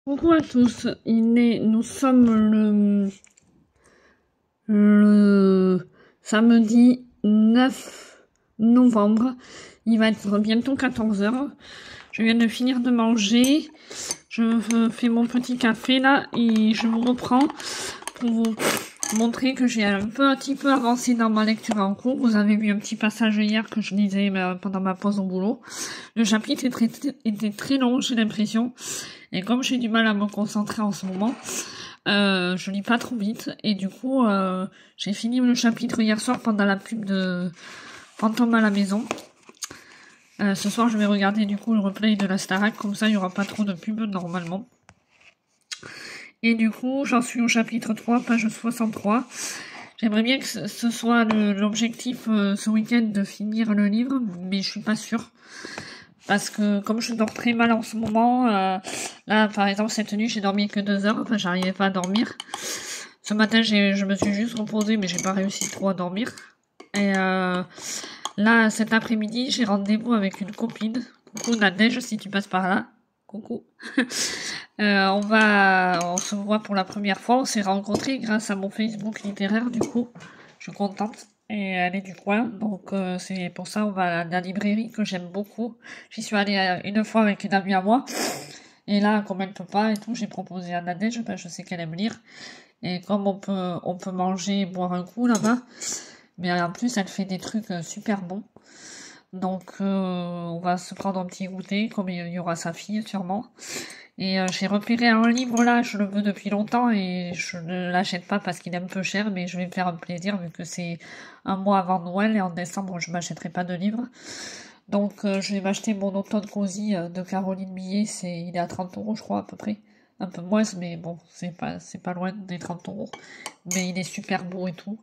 Coucou à tous, nous sommes le samedi 9 novembre, il va être bientôt 14 h. Je viens de finir de manger, je fais mon petit café là et je vous reprends pour vous montrer que j'ai un petit peu avancé dans ma lecture en cours. Vous avez vu un petit passage hier que je lisais pendant ma pause au boulot. Le chapitre était très long, j'ai l'impression. Et comme j'ai du mal à me concentrer en ce moment, je lis pas trop vite. Et du coup, j'ai fini le chapitre hier soir pendant la pub de Fantôme à la maison. Ce soir, je vais regarder du coup le replay de la Starac. Comme ça, il y aura pas trop de pub normalement. Et du coup, j'en suis au chapitre 3, page 63. J'aimerais bien que ce soit l'objectif ce week-end de finir le livre, mais je suis pas sûre. Parce que comme je dors très mal en ce moment, là par exemple cette nuit j'ai dormi que 2 heures, enfin j'arrivais pas à dormir. Ce matin je me suis juste reposée mais j'ai pas réussi trop à dormir. Et là cet après-midi j'ai rendez-vous avec une copine. Coucou Nadège si tu passes par là. Coucou. On se voit pour la première fois, on s'est rencontrés grâce à mon Facebook littéraire du coup. Je suis contente. Et elle est du coin, donc c'est pour ça on va à la librairie que j'aime beaucoup. J'y suis allée une fois avec une amie à moi. Et là, comme elle peut pas et tout, j'ai proposé à Nadège, je sais qu'elle aime lire. Et comme on peut manger et boire un coup là-bas. Mais en plus, elle fait des trucs super bons. Donc on va se prendre un petit goûter, comme il y aura sa fille sûrement. Et j'ai repéré un livre là, je le veux depuis longtemps et je ne l'achète pas parce qu'il est un peu cher, mais je vais me faire un plaisir vu que c'est un mois avant Noël et en décembre je m'achèterai pas de livre. Donc je vais m'acheter mon automne cosy de Caroline Millet, il est à 30 € je crois à peu près. Un peu moins, mais bon, c'est pas loin des 30 €. Mais il est super beau et tout.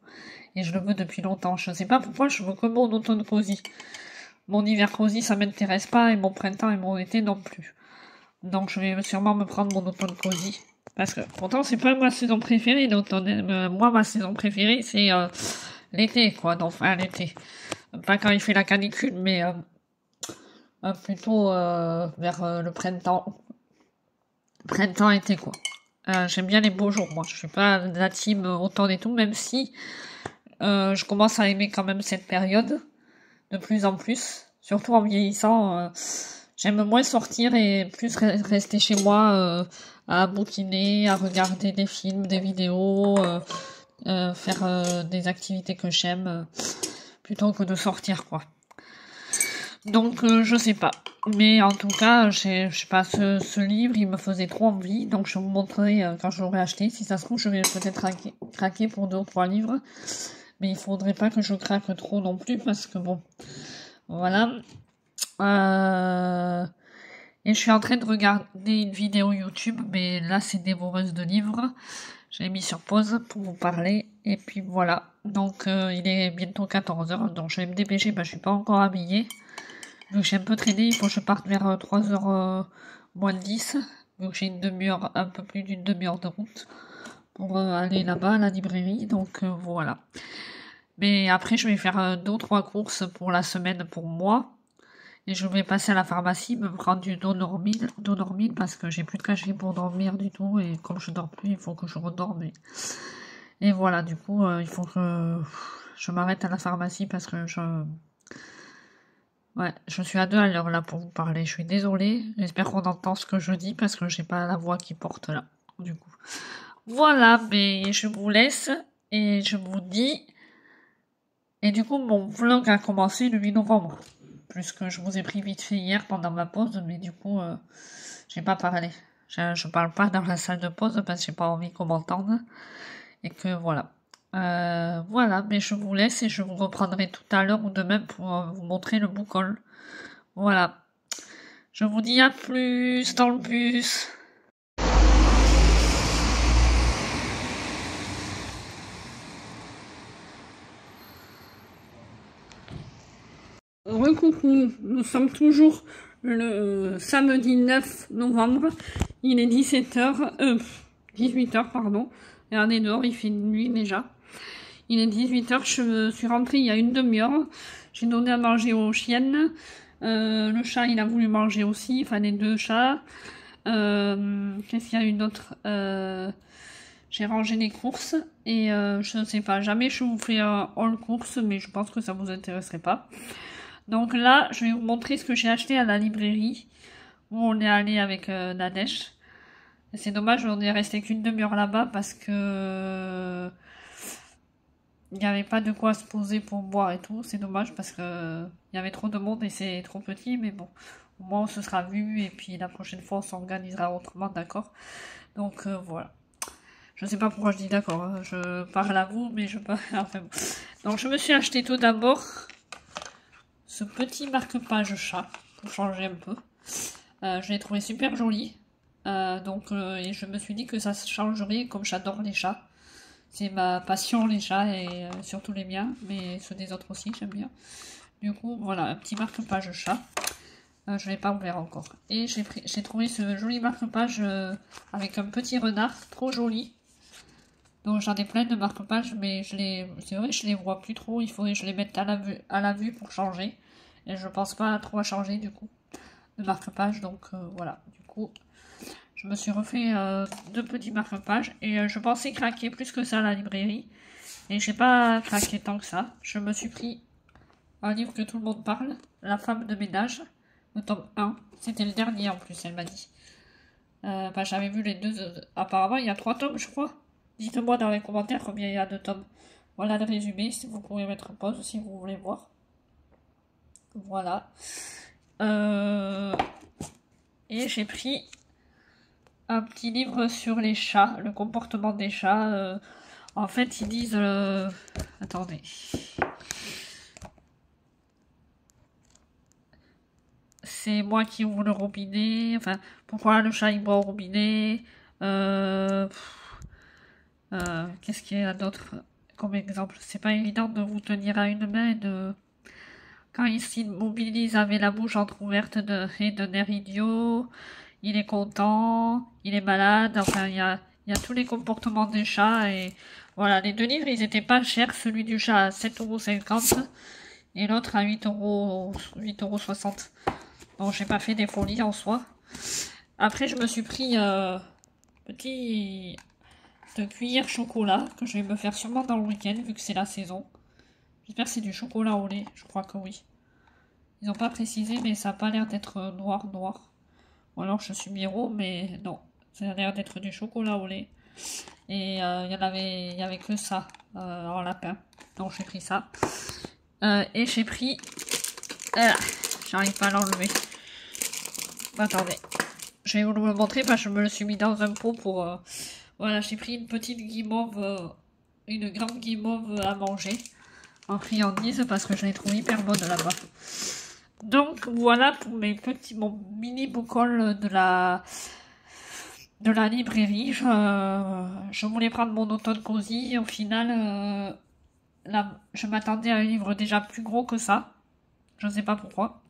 Et je le veux depuis longtemps. Je sais pas pourquoi je veux que mon automne cosy. Mon hiver cosy ça m'intéresse pas et mon printemps et mon été non plus. Donc je vais sûrement me prendre mon automne cosy. Parce que pourtant c'est pas ma saison préférée l'automne. Moi ma saison préférée c'est l'été quoi. Donc, enfin l'été. Pas quand il fait la canicule mais plutôt vers le printemps. Printemps-été quoi. J'aime bien les beaux jours moi. Je suis pas de la team automne et tout même si je commence à aimer quand même cette période de plus en plus. Surtout en vieillissant. J'aime moins sortir et plus rester chez moi à bouquiner, à regarder des films, des vidéos, faire des activités que j'aime, plutôt que de sortir, quoi. Donc, je sais pas. Mais en tout cas, je sais pas, ce livre, il me faisait trop envie. Donc, je vous montrerai quand je l'aurai acheté. Si ça se trouve, je vais peut-être craquer pour 2 ou 3 livres. Mais il faudrait pas que je craque trop non plus, parce que bon, voilà. Et je suis en train de regarder une vidéo YouTube, mais là c'est dévoreuse de livres. J'ai mis sur pause pour vous parler. Et puis voilà. Donc il est bientôt 14 h, donc je vais me dépêcher, je suis pas encore habillée. Donc j'ai un peu traîné, il faut que je parte vers 3 h moins 10. Donc j'ai une demi-heure, un peu plus d'une demi-heure de route pour aller là-bas à la librairie. Donc voilà. Mais après je vais faire 2 ou 3 courses pour la semaine pour moi. Et je vais passer à la pharmacie, me prendre du Donormil parce que j'ai plus de cachet pour dormir du tout. Et comme je dors plus, il faut que je redorme. Et voilà, du coup, il faut que je m'arrête à la pharmacie parce que ouais, je suis à 2 à l'heure là pour vous parler. Je suis désolée. J'espère qu'on entend ce que je dis parce que j'ai pas la voix qui porte là. Du coup. Voilà, mais je vous laisse et je vous dis. Et du coup, mon vlog a commencé le 8 novembre. Puisque je vous ai pris vite fait hier pendant ma pause, mais du coup, j'ai pas parlé. Je parle pas dans la salle de pause parce que j'ai pas envie qu'on m'entende. Et que voilà. Voilà, mais je vous laisse et je vous reprendrai tout à l'heure ou demain pour vous montrer le boucol. Voilà. Je vous dis à plus dans le bus. Recoucou, nous sommes toujours le samedi 9 novembre, il est 18 h pardon, regardez dehors, il fait nuit déjà, il est 18 h, je suis rentrée il y a une demi-heure, j'ai donné à manger aux chiennes, le chat il a voulu manger aussi, enfin les 2 chats, Qu'est-ce qu'il y a eu d'autre? J'ai rangé les courses et je ne sais pas, jamais je vous fais un haul courses, mais je pense que ça vous intéresserait pas. Donc là, je vais vous montrer ce que j'ai acheté à la librairie où on est allé avec Nadège. C'est dommage, on est resté qu'une demi-heure là-bas parce que il n'y avait pas de quoi se poser pour boire et tout. C'est dommage parce que il y avait trop de monde et c'est trop petit, mais bon, au moins on se sera vu et puis la prochaine fois on s'organisera autrement, d'accord? Donc voilà. Je sais pas pourquoi je dis d'accord, hein. Je parle à vous, mais je parle. Enfin bon. Donc je me suis acheté tout d'abord ce petit marque-page chat pour changer un peu. Je l'ai trouvé super joli. Et je me suis dit que ça changerait comme j'adore les chats. C'est ma passion les chats et surtout les miens, mais ceux des autres aussi j'aime bien. Du coup voilà, un petit marque-page chat. Je ne l'ai pas ouvert encore. Et j'ai trouvé ce joli marque-page avec un petit renard, trop joli. Donc j'en ai plein de marque-pages, mais c'est vrai que je les vois plus trop. Il faudrait que je les mette à la vue pour changer. Et je pense pas trop à changer du coup de marque-page. Donc voilà, du coup je me suis refait deux petits marque-pages. Et je pensais craquer plus que ça à la librairie. Et j'ai pas craqué tant que ça. Je me suis pris un livre que tout le monde parle, La femme de ménage, le tome 1. C'était le dernier en plus, elle m'a dit. J'avais vu les deux. Apparemment, il y a 3 tomes, je crois. Dites-moi dans les commentaires combien il y a de tomes. Voilà le résumé, si vous pouvez mettre pause si vous voulez voir. Voilà. Et j'ai pris un petit livre sur les chats, le comportement des chats. En fait, ils disent... Attendez. C'est moi qui ouvre le robinet. Enfin, pourquoi le chat il boit au robinet. Qu'est-ce qu'il y a d'autre comme exemple? C'est pas évident de vous tenir à une main et de... Quand il s'immobilise avec la bouche entrouverte et d'un air idiot, il est content, il est malade, enfin il y a tous les comportements des chats et voilà, les deux livres ils étaient pas chers, celui du chat à 7,50 € et l'autre à 8,60 €. Bon, j'ai pas fait des folies en soi. Après je me suis pris petit de cuillère chocolat que je vais me faire sûrement dans le week-end vu que c'est la saison. J'espère que c'est du chocolat au lait, je crois que oui. Ils n'ont pas précisé, mais ça n'a pas l'air d'être noir, noir. Ou alors je suis miro, mais non. Ça a l'air d'être du chocolat au lait. Et il y avait que ça en lapin. Donc j'ai pris ça. Et j'ai pris... j'arrive pas à l'enlever. Attendez. Je vais vous le montrer parce que je me le suis mis dans un pot pour... Voilà, j'ai pris une petite guimauve, une grande guimauve à manger en friandise parce que je l'ai trouvé hyper bonne là-bas. Donc voilà pour mon mini bocal de la librairie. Je voulais prendre mon automne cosy. Au final, je m'attendais à un livre déjà plus gros que ça. Je ne sais pas pourquoi.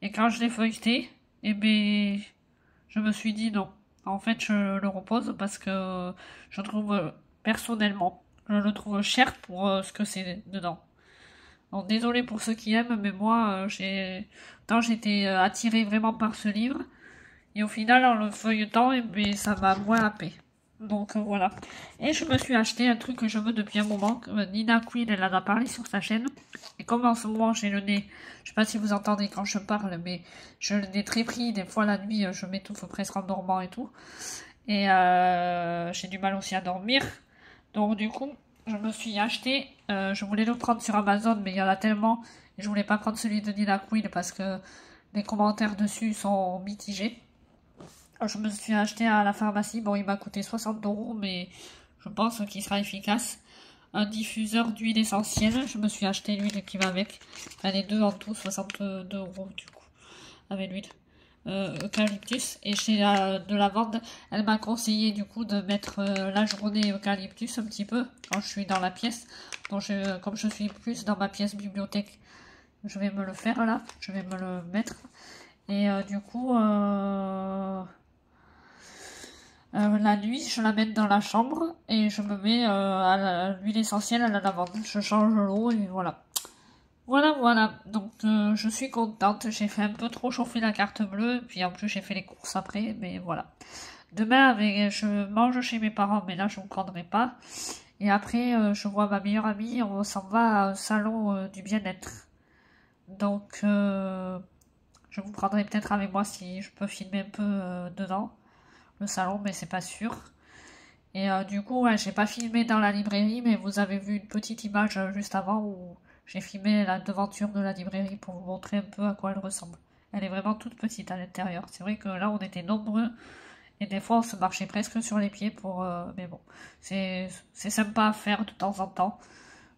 Et quand je l'ai feuilleté, eh bien, je me suis dit non. En fait, je le repose parce que je trouve, personnellement, je le trouve cher pour ce que c'est dedans. Donc désolé pour ceux qui aiment, mais moi, j'étais attirée vraiment par ce livre. Et au final, en le feuilletant, eh bien, ça m'a moins happé. Donc voilà. Et je me suis acheté un truc que je veux depuis un moment. Nina Queen, elle en a parlé sur sa chaîne. Et comme en ce moment, j'ai le nez, je sais pas si vous entendez quand je parle, mais j'ai le nez très pris. Des fois, la nuit, je m'étouffe presque en dormant et tout. Et j'ai du mal aussi à dormir. Donc du coup, je me suis acheté, je voulais le prendre sur Amazon, mais il y en a tellement. Et je voulais pas prendre celui de Nina Queen parce que les commentaires dessus sont mitigés. Je me suis acheté à la pharmacie, bon il m'a coûté 60 €, mais je pense qu'il sera efficace. Un diffuseur d'huile essentielle, je me suis acheté l'huile qui va avec. Enfin, les deux en tout, 62 € du coup, avec l'huile. Eucalyptus. Et chez de lavande, elle m'a conseillé du coup de mettre la journée eucalyptus un petit peu quand je suis dans la pièce. Donc comme je suis plus dans ma pièce bibliothèque, je vais me le faire là, je vais me le mettre. Et du coup, la nuit, je la mets dans la chambre et je me mets à l'huile essentielle à la lavande. Je change l'eau et voilà. Voilà, voilà. Donc, je suis contente. J'ai fait un peu trop chauffer la carte bleue. Puis en plus, j'ai fait les courses après. Mais voilà. Demain, je mange chez mes parents. Mais là, je ne vous prendrai pas. Et après, je vois ma meilleure amie. On s'en va à un salon du bien-être. Donc, je vous prendrai peut-être avec moi si je peux filmer un peu dedans. Le salon, mais c'est pas sûr. Et du coup, ouais, j'ai pas filmé dans la librairie, mais vous avez vu une petite image juste avant où j'ai filmé la devanture de la librairie pour vous montrer un peu à quoi elle ressemble. Elle est vraiment toute petite à l'intérieur. C'est vrai que là, on était nombreux et des fois, on se marchait presque sur les pieds pour. Mais bon, c'est sympa à faire de temps en temps.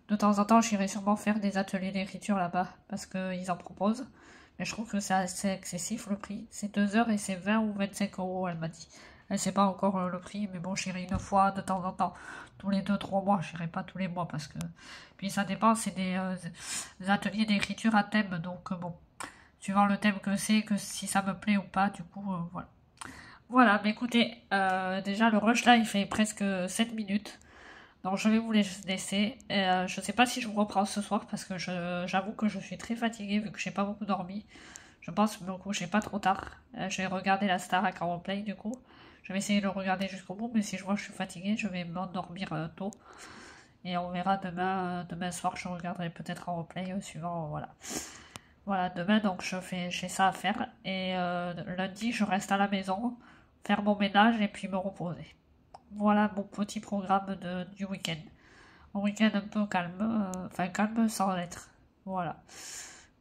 De temps en temps, j'irai sûrement faire des ateliers d'écriture là-bas parce qu'ils en proposent. Mais je trouve que c'est assez excessif le prix. C'est 2 heures et c'est 20 ou 25 euros, elle m'a dit. Elle sait pas encore le prix, mais bon, j'irai une fois de temps en temps. Tous les 2 3 mois, j'irai pas tous les mois parce que. Puis ça dépend, c'est des ateliers d'écriture à thème. Donc bon, suivant le thème que c'est, que si ça me plaît ou pas, du coup, voilà. Voilà, mais écoutez, déjà le rush là, il fait presque 7 minutes. Donc je vais vous laisser. Je sais pas si je vous reprends ce soir parce que j'avoue que je suis très fatiguée vu que j'ai pas beaucoup dormi. Je pense me coucher pas trop tard. Je vais regarder la Starac en replay du coup. Je vais essayer de le regarder jusqu'au bout, mais si je vois que je suis fatiguée, je vais m'endormir tôt. Et on verra demain, demain soir, je regarderai peut-être en replay suivant, voilà. Voilà, demain donc j'ai ça à faire. Et lundi, je reste à la maison, faire mon ménage et puis me reposer. Voilà mon petit programme du week-end. Un week-end un peu calme, enfin calme sans l'être. Voilà.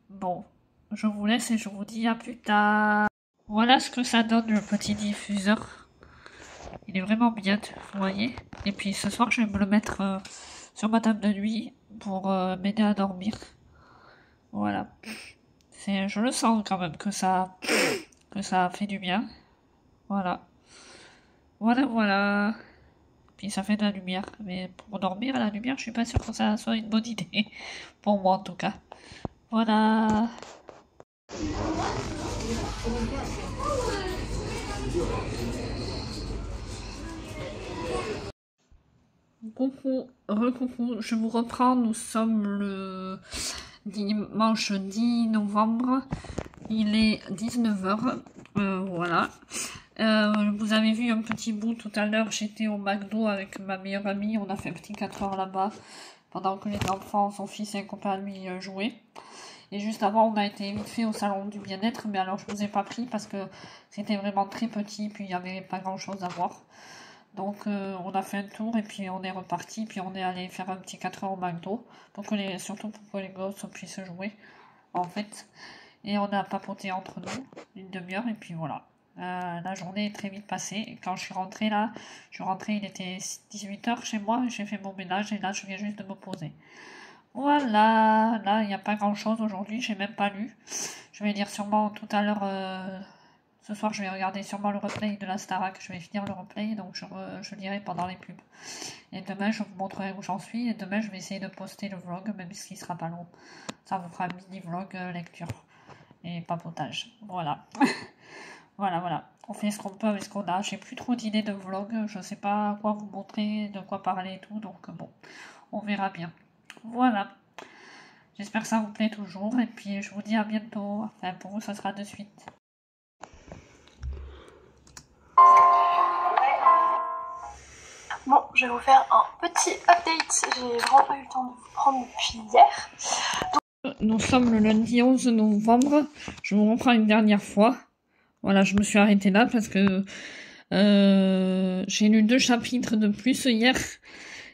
Bon, je vous laisse et je vous dis à plus tard. Voilà ce que ça donne le petit diffuseur. Il est vraiment bien, vous voyez. Et puis ce soir, je vais me le mettre sur ma table de nuit pour m'aider à dormir. Voilà. Je le sens quand même que ça fait du bien. Voilà. Voilà, voilà. Puis ça fait de la lumière. Mais pour dormir à la lumière, je suis pas sûre que ça soit une bonne idée. Pour moi en tout cas. Voilà. Coucou, recoucou, je vous reprends. Nous sommes le dimanche 10 novembre. Il est 19 h. Voilà. Vous avez vu un petit bout tout à l'heure. J'étais au McDo avec ma meilleure amie. On a fait un petit 4 heures là-bas pendant que les enfants, son fils et un copain à lui jouaient. Et juste avant, on a été vite fait au salon du bien-être. Mais alors, je vous ai pas pris parce que c'était vraiment très petit. Puis il n'y avait pas grand-chose à voir. Donc on a fait un tour et puis on est reparti, puis on est allé faire un petit 4 heures au McDo, surtout pour que les gosses puissent jouer en fait. Et on a papoté entre nous une demi-heure et puis voilà. La journée est très vite passée. Et quand je suis rentrée là, il était 18 h chez moi, j'ai fait mon ménage et là je viens juste de me poser. Voilà, là il n'y a pas grand chose aujourd'hui, j'ai même pas lu. Je vais lire sûrement tout à l'heure. Ce soir, je vais regarder sûrement le replay de la Starac. Je vais finir le replay, donc je lirai pendant les pubs. Et demain, je vous montrerai où j'en suis. Et demain, je vais essayer de poster le vlog, même s'il sera pas long. Ça vous fera un mini vlog lecture et papotage. Voilà. Voilà, voilà. On fait ce qu'on peut avec ce qu'on a. J'ai plus trop d'idées de vlog. Je sais pas quoi vous montrer, de quoi parler et tout. Donc bon, on verra bien. Voilà. J'espère que ça vous plaît toujours. Et puis, je vous dis à bientôt. Enfin, pour vous, ça sera de suite. Bon, je vais vous faire un petit update. J'ai vraiment pas eu le temps de vous prendre depuis hier. Nous sommes le lundi 11 novembre. Je vous reprends une dernière fois. Voilà, je me suis arrêtée là parce que j'ai lu 2 chapitres de plus hier.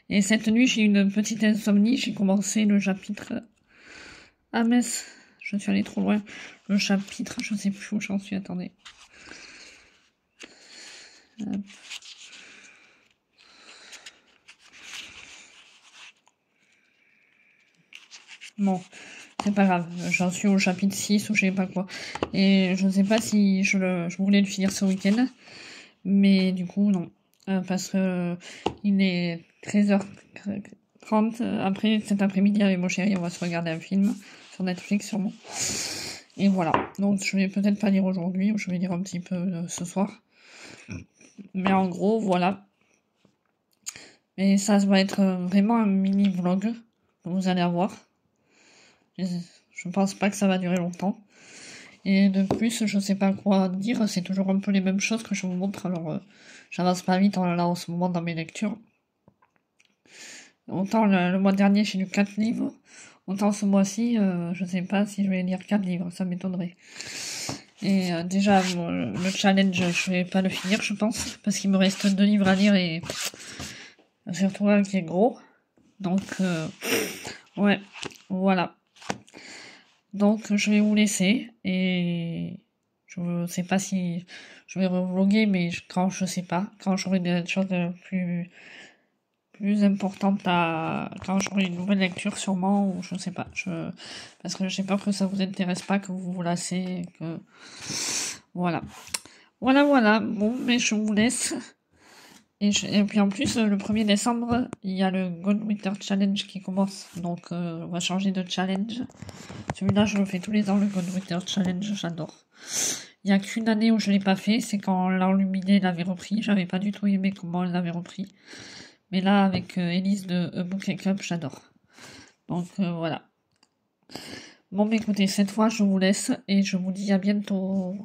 Et cette nuit, j'ai eu une petite insomnie. J'ai commencé le chapitre... Ah mince, je suis allée trop loin. Le chapitre, je sais plus où j'en suis, attendez. Bon, c'est pas grave, j'en suis au chapitre 6 ou je sais pas quoi. Et je ne sais pas si je voulais le finir ce week-end, mais du coup non. Parce que il est 13h30, après cet après-midi avec mon chéri, on va se regarder un film sur Netflix sûrement. Et voilà, donc je vais peut-être pas lire aujourd'hui, ou je vais lire un petit peu ce soir. Mais en gros, voilà. Et ça va être vraiment un mini vlog que vous allez avoir. Je pense pas que ça va durer longtemps. Et de plus, je sais pas quoi dire, c'est toujours un peu les mêmes choses que je vous montre, alors j'avance pas vite là en ce moment dans mes lectures. Autant le mois dernier j'ai lu 4 livres, autant ce mois-ci, je sais pas si je vais lire 4 livres, ça m'étonnerait. Et déjà, le challenge, je vais pas le finir, je pense, parce qu'il me reste 2 livres à lire et surtout un qui est gros. Donc, ouais, voilà. Donc, je vais vous laisser et je sais pas si je vais revloguer, mais quand je sais pas, quand j'aurai des choses plus importantes quand j'aurai une nouvelle lecture sûrement, ou je sais pas, parce que j'ai peur que ça vous intéresse pas, que vous vous lassez, que, voilà. Voilà, bon, mais je vous laisse. Et puis en plus, le 1er décembre, il y a le Goldwinter Challenge qui commence. Donc on va changer de challenge. Celui-là, je le fais tous les ans, le Goldwinter Challenge, j'adore. Il n'y a qu'une année où je l'ai pas fait, c'est quand l'Enluminé l'avait repris. J'avais pas du tout aimé comment elle l'avait repris. Mais là, avec Elise de A Book and Cup, j'adore. Donc voilà. Bon, mais écoutez, cette fois, je vous laisse et je vous dis à bientôt.